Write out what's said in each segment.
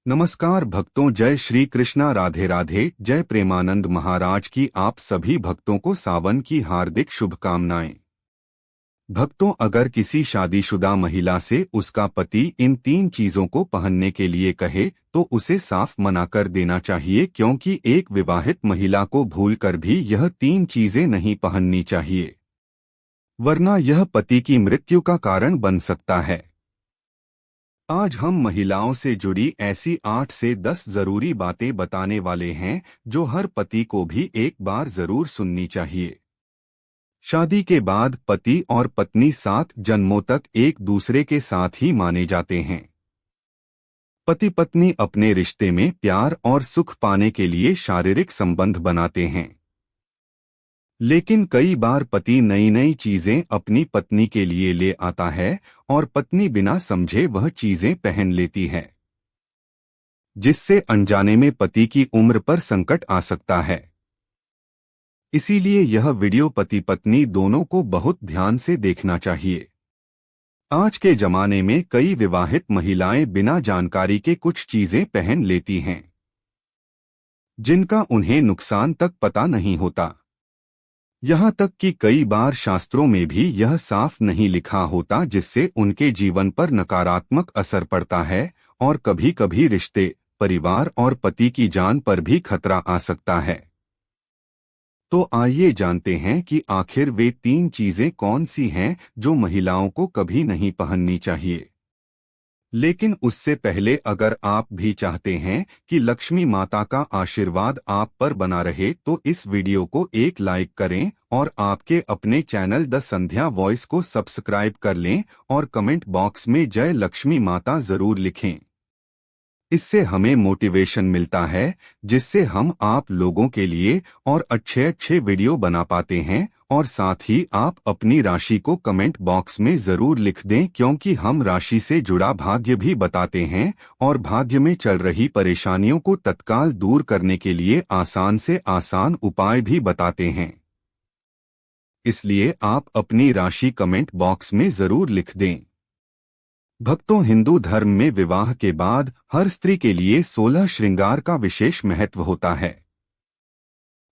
नमस्कार भक्तों, जय श्री कृष्णा, राधे राधे। जय प्रेमानंद महाराज की आप सभी भक्तों को सावन की हार्दिक शुभकामनाएं। भक्तों, अगर किसी शादीशुदा महिला से उसका पति इन 3 चीजों को पहनने के लिए कहे तो उसे साफ मना कर देना चाहिए, क्योंकि एक विवाहित महिला को भूलकर भी यह 3 चीजें नहीं पहननी चाहिए, वरना यह पति की मृत्यु का कारण बन सकता है। आज हम महिलाओं से जुड़ी ऐसी 8 से 10 जरूरी बातें बताने वाले हैं जो हर पति को भी एक बार जरूर सुननी चाहिए। शादी के बाद पति और पत्नी 7 जन्मों तक एक दूसरे के साथ ही माने जाते हैं। पति पत्नी अपने रिश्ते में प्यार और सुख पाने के लिए शारीरिक संबंध बनाते हैं, लेकिन कई बार पति नई नई चीजें अपनी पत्नी के लिए ले आता है और पत्नी बिना समझे वह चीजें पहन लेती है, जिससे अनजाने में पति की उम्र पर संकट आ सकता है। इसीलिए यह वीडियो पति पत्नी दोनों को बहुत ध्यान से देखना चाहिए। आज के जमाने में कई विवाहित महिलाएं बिना जानकारी के कुछ चीजें पहन लेती हैं, जिनका उन्हें नुकसान तक पता नहीं होता। यहाँ तक कि कई बार शास्त्रों में भी यह साफ नहीं लिखा होता, जिससे उनके जीवन पर नकारात्मक असर पड़ता है और कभी-कभी रिश्ते, परिवार और पति की जान पर भी खतरा आ सकता है। तो आइए जानते हैं कि आखिर वे 3 चीजें कौन सी हैं जो महिलाओं को कभी नहीं पहननी चाहिए। लेकिन उससे पहले, अगर आप भी चाहते हैं कि लक्ष्मी माता का आशीर्वाद आप पर बना रहे, तो इस वीडियो को एक लाइक करें और आपके अपने चैनल द संध्या वॉइस को सब्सक्राइब कर लें और कमेंट बॉक्स में जय लक्ष्मी माता जरूर लिखें। इससे हमें मोटिवेशन मिलता है, जिससे हम आप लोगों के लिए और अच्छे अच्छे वीडियो बना पाते हैं। और साथ ही आप अपनी राशि को कमेंट बॉक्स में जरूर लिख दें, क्योंकि हम राशि से जुड़ा भाग्य भी बताते हैं और भाग्य में चल रही परेशानियों को तत्काल दूर करने के लिए आसान से आसान उपाय भी बताते हैं। इसलिए आप अपनी राशि कमेंट बॉक्स में जरूर लिख दें। भक्तों, हिंदू धर्म में विवाह के बाद हर स्त्री के लिए 16 श्रृंगार का विशेष महत्व होता है।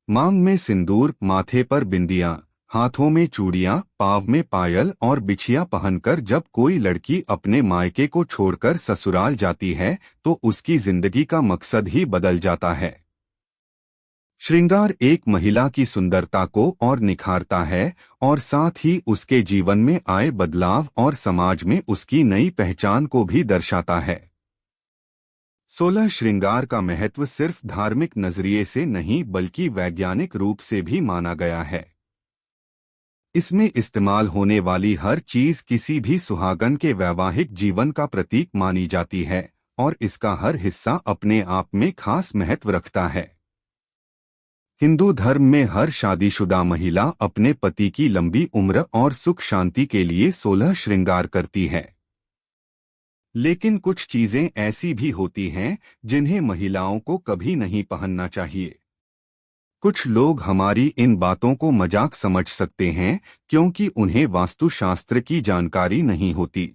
मांग में सिंदूर, माथे पर बिंदियां, हाथों में चूड़ियां, पाँव में पायल और बिछिया पहनकर जब कोई लड़की अपने मायके को छोड़कर ससुराल जाती है तो उसकी जिंदगी का मकसद ही बदल जाता है। श्रृंगार एक महिला की सुंदरता को और निखारता है और साथ ही उसके जीवन में आए बदलाव और समाज में उसकी नई पहचान को भी दर्शाता है। 16 श्रृंगार का महत्व सिर्फ धार्मिक नजरिए से नहीं, बल्कि वैज्ञानिक रूप से भी माना गया है। इसमें इस्तेमाल होने वाली हर चीज किसी भी सुहागन के वैवाहिक जीवन का प्रतीक मानी जाती है और इसका हर हिस्सा अपने आप में खास महत्व रखता है। हिंदू धर्म में हर शादीशुदा महिला अपने पति की लंबी उम्र और सुख शांति के लिए 16 श्रृंगार करती है। लेकिन कुछ चीजें ऐसी भी होती हैं जिन्हें महिलाओं को कभी नहीं पहनना चाहिए। कुछ लोग हमारी इन बातों को मजाक समझ सकते हैं, क्योंकि उन्हें वास्तुशास्त्र की जानकारी नहीं होती।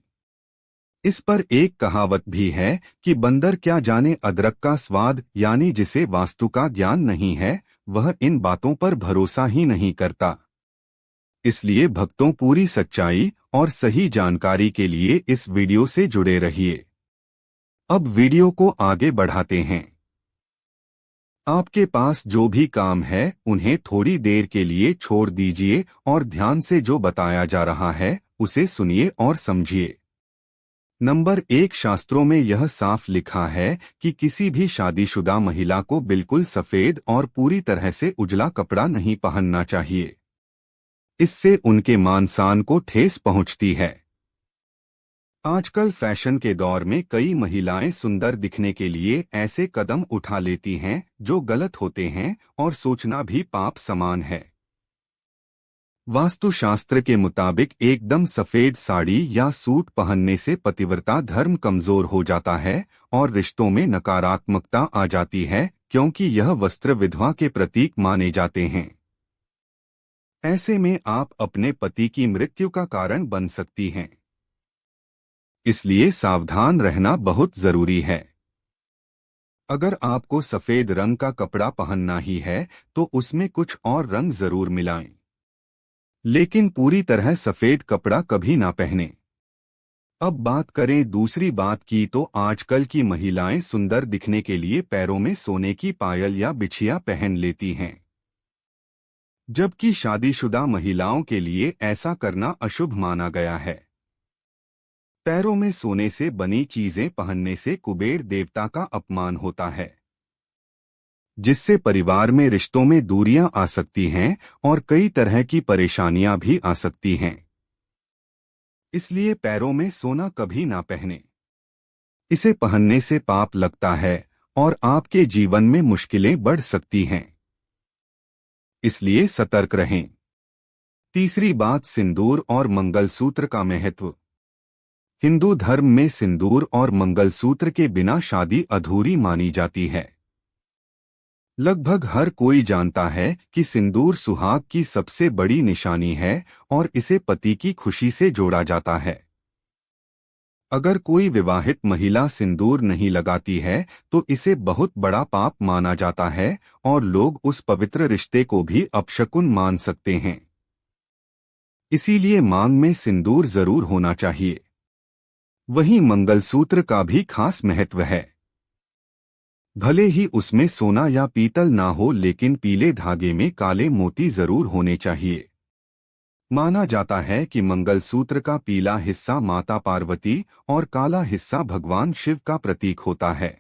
इस पर एक कहावत भी है कि बंदर क्या जाने अदरक का स्वाद, यानी जिसे वास्तु का ज्ञान नहीं है वह इन बातों पर भरोसा ही नहीं करता। इसलिए भक्तों, पूरी सच्चाई और सही जानकारी के लिए इस वीडियो से जुड़े रहिए। अब वीडियो को आगे बढ़ाते हैं। आपके पास जो भी काम है उन्हें थोड़ी देर के लिए छोड़ दीजिए और ध्यान से जो बताया जा रहा है उसे सुनिए और समझिए। नंबर 1, शास्त्रों में यह साफ लिखा है कि किसी भी शादीशुदा महिला को बिल्कुल सफेद और पूरी तरह से उजला कपड़ा नहीं पहनना चाहिए। इससे उनके मान सम्मान को ठेस पहुंचती है। आजकल फैशन के दौर में कई महिलाएं सुंदर दिखने के लिए ऐसे कदम उठा लेती हैं जो गलत होते हैं और सोचना भी पाप समान है। वास्तुशास्त्र के मुताबिक एकदम सफेद साड़ी या सूट पहनने से पतिव्रता धर्म कमजोर हो जाता है और रिश्तों में नकारात्मकता आ जाती है, क्योंकि यह वस्त्र विधवा के प्रतीक माने जाते हैं। ऐसे में आप अपने पति की मृत्यु का कारण बन सकती हैं। इसलिए सावधान रहना बहुत जरूरी है। अगर आपको सफेद रंग का कपड़ा पहनना ही है तो उसमें कुछ और रंग जरूर मिलाएं, लेकिन पूरी तरह सफेद कपड़ा कभी ना पहने। अब बात करें दूसरी बात की तो आजकल की महिलाएं सुंदर दिखने के लिए पैरों में सोने की पायल या बिछिया पहन लेती हैं, जबकि शादीशुदा महिलाओं के लिए ऐसा करना अशुभ माना गया है। पैरों में सोने से बनी चीजें पहनने से कुबेर देवता का अपमान होता है, जिससे परिवार में रिश्तों में दूरियां आ सकती हैं और कई तरह की परेशानियां भी आ सकती हैं। इसलिए पैरों में सोना कभी ना पहने। इसे पहनने से पाप लगता है और आपके जीवन में मुश्किलें बढ़ सकती हैं, इसलिए सतर्क रहें। तीसरी बात, सिंदूर और मंगलसूत्र का महत्व। हिंदू धर्म में सिंदूर और मंगलसूत्र के बिना शादी अधूरी मानी जाती है। लगभग हर कोई जानता है कि सिंदूर सुहाग की सबसे बड़ी निशानी है और इसे पति की खुशी से जोड़ा जाता है। अगर कोई विवाहित महिला सिंदूर नहीं लगाती है तो इसे बहुत बड़ा पाप माना जाता है और लोग उस पवित्र रिश्ते को भी अपशकुन मान सकते हैं। इसीलिए मांग में सिंदूर जरूर होना चाहिए। वहीं मंगलसूत्र का भी खास महत्व है। भले ही उसमें सोना या पीतल ना हो, लेकिन पीले धागे में काले मोती जरूर होने चाहिए। माना जाता है कि मंगलसूत्र का पीला हिस्सा माता पार्वती और काला हिस्सा भगवान शिव का प्रतीक होता है।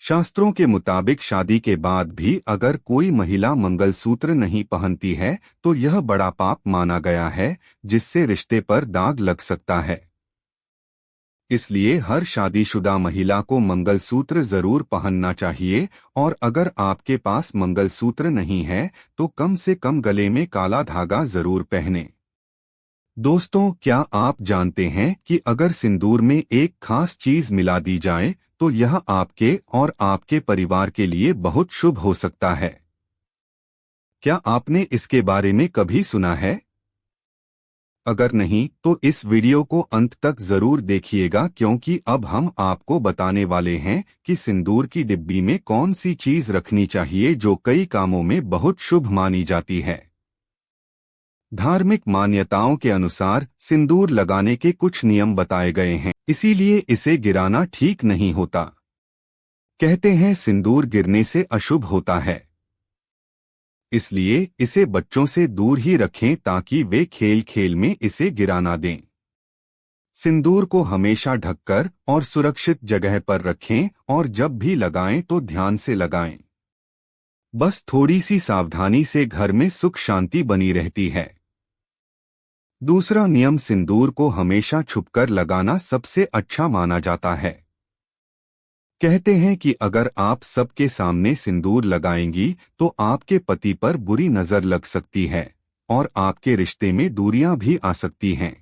शास्त्रों के मुताबिक शादी के बाद भी अगर कोई महिला मंगलसूत्र नहीं पहनती है तो यह बड़ा पाप माना गया है, जिससे रिश्ते पर दाग लग सकता है। इसलिए हर शादीशुदा महिला को मंगलसूत्र जरूर पहनना चाहिए और अगर आपके पास मंगलसूत्र नहीं है तो कम से कम गले में काला धागा जरूर पहने। दोस्तों, क्या आप जानते हैं कि अगर सिंदूर में एक खास चीज मिला दी जाए तो यह आपके और आपके परिवार के लिए बहुत शुभ हो सकता है? क्या आपने इसके बारे में कभी सुना है? अगर नहीं तो इस वीडियो को अंत तक जरूर देखिएगा, क्योंकि अब हम आपको बताने वाले हैं कि सिंदूर की डिब्बी में कौन सी चीज रखनी चाहिए जो कई कामों में बहुत शुभ मानी जाती है। धार्मिक मान्यताओं के अनुसार सिंदूर लगाने के कुछ नियम बताए गए हैं, इसीलिए इसे गिराना ठीक नहीं होता। कहते हैं सिंदूर गिरने से अशुभ होता है, इसलिए इसे बच्चों से दूर ही रखें ताकि वे खेल खेल में इसे गिरा ना दें। सिंदूर को हमेशा ढककर और सुरक्षित जगह पर रखें और जब भी लगाएं तो ध्यान से लगाएं। बस थोड़ी सी सावधानी से घर में सुख शांति बनी रहती है। दूसरा नियम, सिंदूर को हमेशा छुपकर लगाना सबसे अच्छा माना जाता है। कहते हैं कि अगर आप सबके सामने सिंदूर लगाएंगी तो आपके पति पर बुरी नजर लग सकती है और आपके रिश्ते में दूरियां भी आ सकती हैं।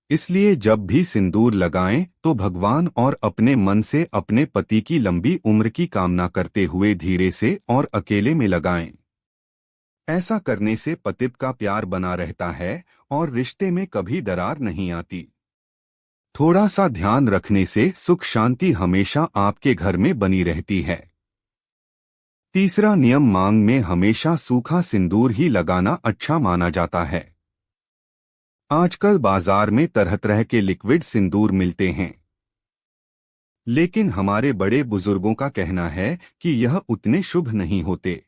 इसलिए जब भी सिंदूर लगाएं तो भगवान और अपने मन से अपने पति की लंबी उम्र की कामना करते हुए धीरे से और अकेले में लगाएं। ऐसा करने से पति का प्यार बना रहता है और रिश्ते में कभी दरार नहीं आती। थोड़ा सा ध्यान रखने से सुख शांति हमेशा आपके घर में बनी रहती है। तीसरा नियम, मांग में हमेशा सूखा सिंदूर ही लगाना अच्छा माना जाता है। आजकल बाजार में तरह तरह के लिक्विड सिंदूर मिलते हैं, लेकिन हमारे बड़े बुजुर्गों का कहना है कि यह उतने शुभ नहीं होते।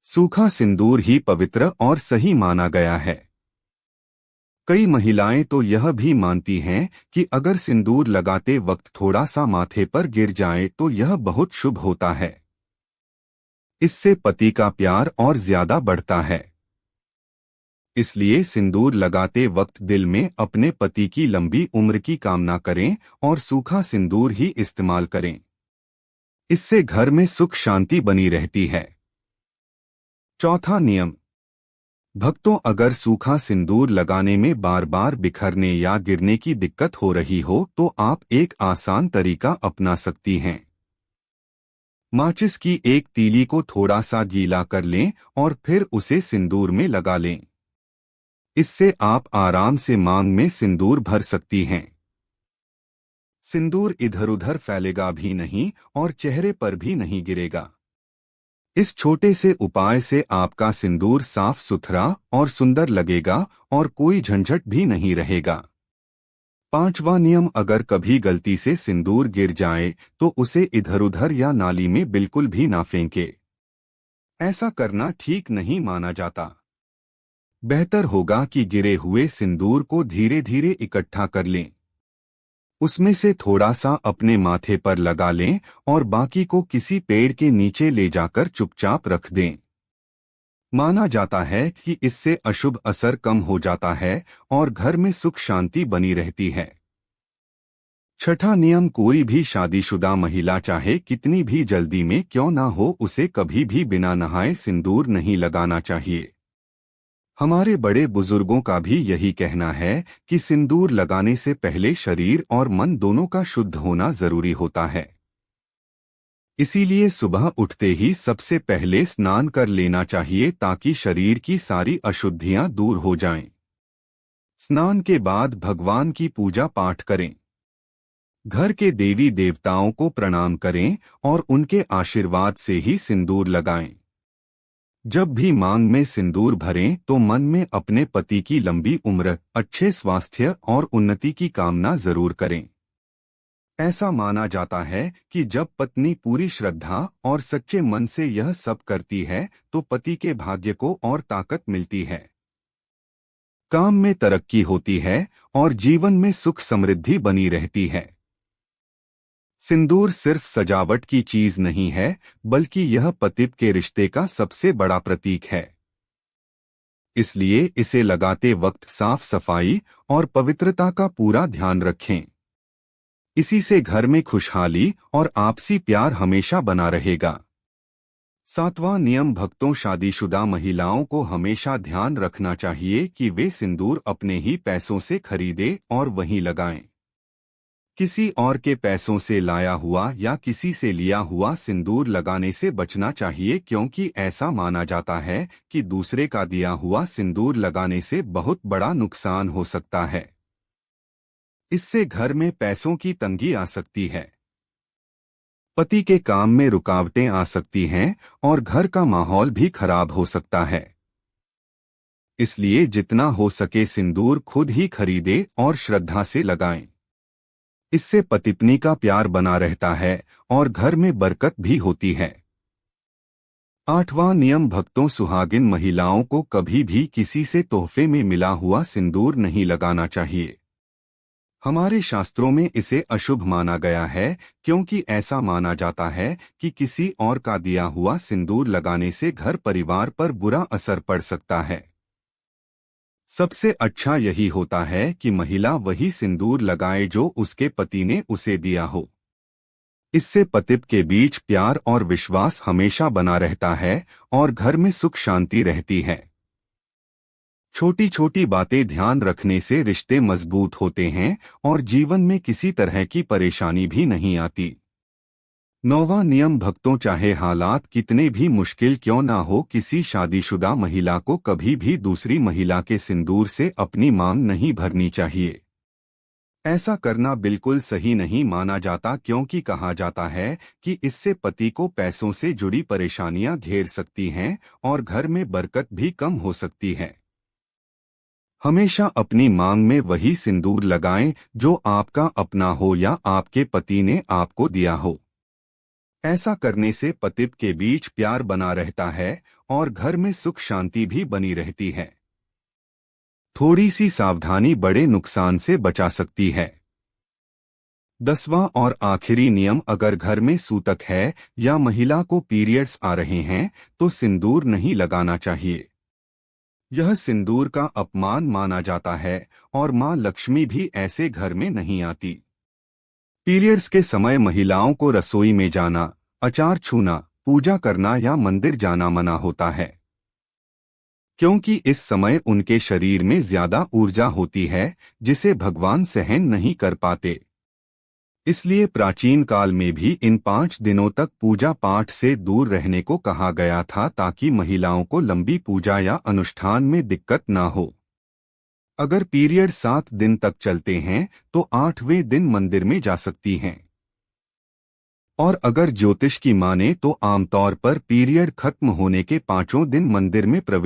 सूखा सिंदूर ही पवित्र और सही माना गया है। कई महिलाएं तो यह भी मानती हैं कि अगर सिंदूर लगाते वक्त थोड़ा सा माथे पर गिर जाए तो यह बहुत शुभ होता है। इससे पति का प्यार और ज्यादा बढ़ता है। इसलिए सिंदूर लगाते वक्त दिल में अपने पति की लंबी उम्र की कामना करें और सूखा सिंदूर ही इस्तेमाल करें। इससे घर में सुख शांति बनी रहती है। चौथा नियम, भक्तों, अगर सूखा सिंदूर लगाने में बार बार बिखरने या गिरने की दिक्कत हो रही हो तो आप एक आसान तरीका अपना सकती हैं। माचिस की एक तीली को थोड़ा सा गीला कर लें और फिर उसे सिंदूर में लगा लें। इससे आप आराम से मांग में सिंदूर भर सकती हैं। सिंदूर इधर उधर फैलेगा भी नहीं और चेहरे पर भी नहीं गिरेगा। इस छोटे से उपाय से आपका सिंदूर साफ सुथरा और सुंदर लगेगा और कोई झंझट भी नहीं रहेगा। पांचवा नियम, अगर कभी गलती से सिंदूर गिर जाए तो उसे इधर उधर या नाली में बिल्कुल भी ना फेंके। ऐसा करना ठीक नहीं माना जाता। बेहतर होगा कि गिरे हुए सिंदूर को धीरे धीरे इकट्ठा कर लें। उसमें से थोड़ा सा अपने माथे पर लगा लें और बाकी को किसी पेड़ के नीचे ले जाकर चुपचाप रख दें। माना जाता है कि इससे अशुभ असर कम हो जाता है और घर में सुख शांति बनी रहती है। छठा नियम, कोई भी शादीशुदा महिला चाहे कितनी भी जल्दी में क्यों ना हो उसे कभी भी बिना नहाए सिंदूर नहीं लगाना चाहिए। हमारे बड़े बुजुर्गों का भी यही कहना है कि सिंदूर लगाने से पहले शरीर और मन दोनों का शुद्ध होना जरूरी होता है। इसीलिए सुबह उठते ही सबसे पहले स्नान कर लेना चाहिए ताकि शरीर की सारी अशुद्धियां दूर हो जाएं। स्नान के बाद भगवान की पूजा पाठ करें। घर के देवी देवताओं को प्रणाम करें और उनके आशीर्वाद से ही सिंदूर लगाएं। जब भी मांग में सिंदूर भरें तो मन में अपने पति की लंबी उम्र, अच्छे स्वास्थ्य और उन्नति की कामना जरूर करें। ऐसा माना जाता है कि जब पत्नी पूरी श्रद्धा और सच्चे मन से यह सब करती है तो पति के भाग्य को और ताकत मिलती है, काम में तरक्की होती है और जीवन में सुख समृद्धि बनी रहती है। सिंदूर सिर्फ सजावट की चीज नहीं है, बल्कि यह पति के रिश्ते का सबसे बड़ा प्रतीक है। इसलिए इसे लगाते वक्त साफ सफाई और पवित्रता का पूरा ध्यान रखें। इसी से घर में खुशहाली और आपसी प्यार हमेशा बना रहेगा। सातवां नियम, भक्तों, शादीशुदा महिलाओं को हमेशा ध्यान रखना चाहिए कि वे सिंदूर अपने ही पैसों से खरीदें और वहीं लगाएं। किसी और के पैसों से लाया हुआ या किसी से लिया हुआ सिंदूर लगाने से बचना चाहिए, क्योंकि ऐसा माना जाता है कि दूसरे का दिया हुआ सिंदूर लगाने से बहुत बड़ा नुकसान हो सकता है। इससे घर में पैसों की तंगी आ सकती है, पति के काम में रुकावटें आ सकती हैं और घर का माहौल भी खराब हो सकता है। इसलिए जितना हो सके सिंदूर खुद ही खरीदे और श्रद्धा से लगाएं। इससे पति पत्नी का प्यार बना रहता है और घर में बरकत भी होती है। आठवां नियम, भक्तों, सुहागिन महिलाओं को कभी भी किसी से तोहफे में मिला हुआ सिंदूर नहीं लगाना चाहिए। हमारे शास्त्रों में इसे अशुभ माना गया है, क्योंकि ऐसा माना जाता है कि किसी और का दिया हुआ सिंदूर लगाने से घर परिवार पर बुरा असर पड़ सकता है। सबसे अच्छा यही होता है कि महिला वही सिंदूर लगाए जो उसके पति ने उसे दिया हो। इससे पति के बीच प्यार और विश्वास हमेशा बना रहता है और घर में सुख शांति रहती है। छोटी छोटी बातें ध्यान रखने से रिश्ते मजबूत होते हैं और जीवन में किसी तरह की परेशानी भी नहीं आती। नौवां नियम, भक्तों, चाहे हालात कितने भी मुश्किल क्यों ना हो, किसी शादीशुदा महिला को कभी भी दूसरी महिला के सिंदूर से अपनी मांग नहीं भरनी चाहिए। ऐसा करना बिल्कुल सही नहीं माना जाता, क्योंकि कहा जाता है कि इससे पति को पैसों से जुड़ी परेशानियां घेर सकती हैं और घर में बरकत भी कम हो सकती है। हमेशा अपनी मांग में वही सिंदूर लगाएं जो आपका अपना हो या आपके पति ने आपको दिया हो। ऐसा करने से पति के बीच प्यार बना रहता है और घर में सुख शांति भी बनी रहती है। थोड़ी सी सावधानी बड़े नुकसान से बचा सकती है। 10वां और आखिरी नियम, अगर घर में सूतक है या महिला को पीरियड्स आ रहे हैं तो सिंदूर नहीं लगाना चाहिए। यह सिंदूर का अपमान माना जाता है और मां लक्ष्मी भी ऐसे घर में नहीं आती। पीरियड्स के समय महिलाओं को रसोई में जाना, अचार छूना, पूजा करना या मंदिर जाना मना होता है, क्योंकि इस समय उनके शरीर में ज्यादा ऊर्जा होती है जिसे भगवान सहन नहीं कर पाते। इसलिए प्राचीन काल में भी इन 5 दिनों तक पूजा पाठ से दूर रहने को कहा गया था, ताकि महिलाओं को लंबी पूजा या अनुष्ठान में दिक्कत ना हो। अगर पीरियड 7 दिन तक चलते हैं तो 8वें दिन मंदिर में जा सकती हैं। और अगर ज्योतिष की माने तो आमतौर पर पीरियड खत्म होने के 5वें दिन मंदिर में प्रवेश